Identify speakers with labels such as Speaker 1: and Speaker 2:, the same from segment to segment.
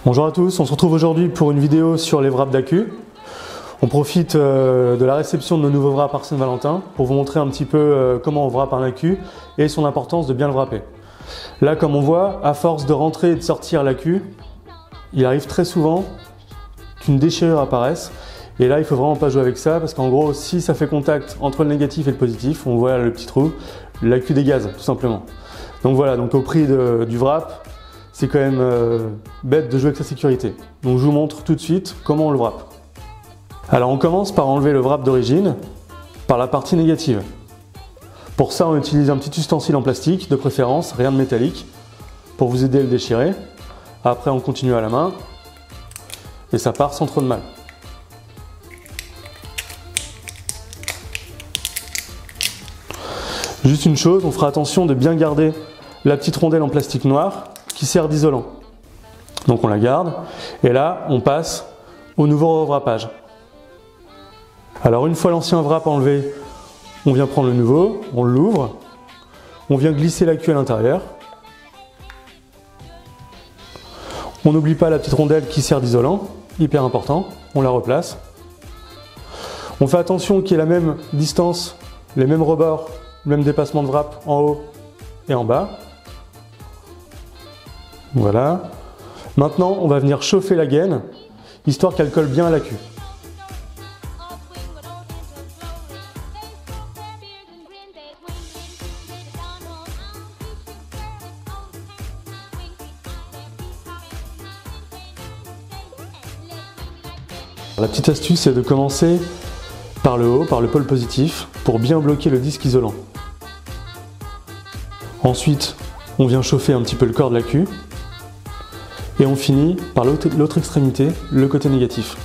Speaker 1: Bonjour à tous, on se retrouve aujourd'hui pour une vidéo sur les wraps d'accu. On profite de la réception de nos nouveaux wraps par Saint-Valentin pour vous montrer un petit peu comment on wrap un accu et son importance de bien le wrapper. Là, comme on voit, à force de rentrer et de sortir l'accu, il arrive très souvent qu'une déchirure apparaisse. Et là, il ne faut vraiment pas jouer avec ça parce qu'en gros, si ça fait contact entre le négatif et le positif, on voit le petit trou, l'accu dégaze tout simplement. Donc voilà, donc au prix du wrap, c'est quand même bête de jouer avec sa sécurité. Donc je vous montre tout de suite comment on le wrap. Alors on commence par enlever le wrap d'origine par la partie négative. Pour ça, on utilise un petit ustensile en plastique, de préférence, rien de métallique, pour vous aider à le déchirer. Après, on continue à la main et ça part sans trop de mal. Juste une chose, on fera attention de bien garder la petite rondelle en plastique noir qui sert d'isolant. Donc on la garde et là on passe au nouveau rewrappage. Alors une fois l'ancien wrap enlevé, on vient prendre le nouveau, on l'ouvre, on vient glisser l'accu à l'intérieur. On n'oublie pas la petite rondelle qui sert d'isolant, hyper important, on la replace. On fait attention qu'il y ait la même distance, les mêmes rebords, le même dépassement de wrap en haut et en bas. Voilà. Maintenant, on va venir chauffer la gaine, histoire qu'elle colle bien à l'accu. La petite astuce, c'est de commencer par le haut, par le pôle positif, pour bien bloquer le disque isolant. Ensuite, on vient chauffer un petit peu le corps de l'accu. Et on finit par l'autre extrémité, le côté négatif.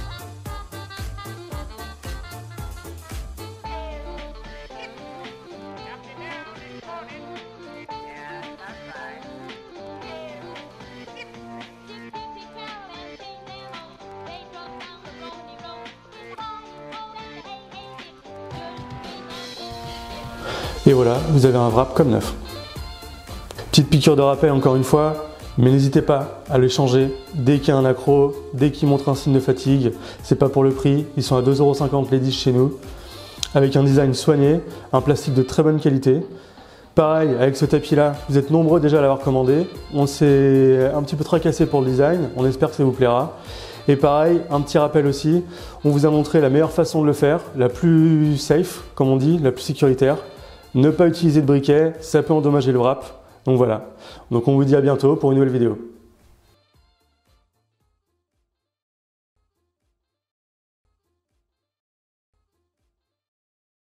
Speaker 1: Et voilà, vous avez un wrap comme neuf. Petite piqûre de rappel encore une fois, mais n'hésitez pas à le changer dès qu'il y a un accro, dès qu'il montre un signe de fatigue. C'est pas pour le prix, ils sont à 2,50 € les 10 chez nous, avec un design soigné, un plastique de très bonne qualité. Pareil, avec ce tapis là, vous êtes nombreux déjà à l'avoir commandé. On s'est un petit peu tracassé pour le design, on espère que ça vous plaira. Et pareil, un petit rappel aussi, on vous a montré la meilleure façon de le faire, la plus safe, comme on dit, la plus sécuritaire. Ne pas utiliser de briquet, ça peut endommager le wrap. Donc voilà, donc on vous dit à bientôt pour une nouvelle vidéo.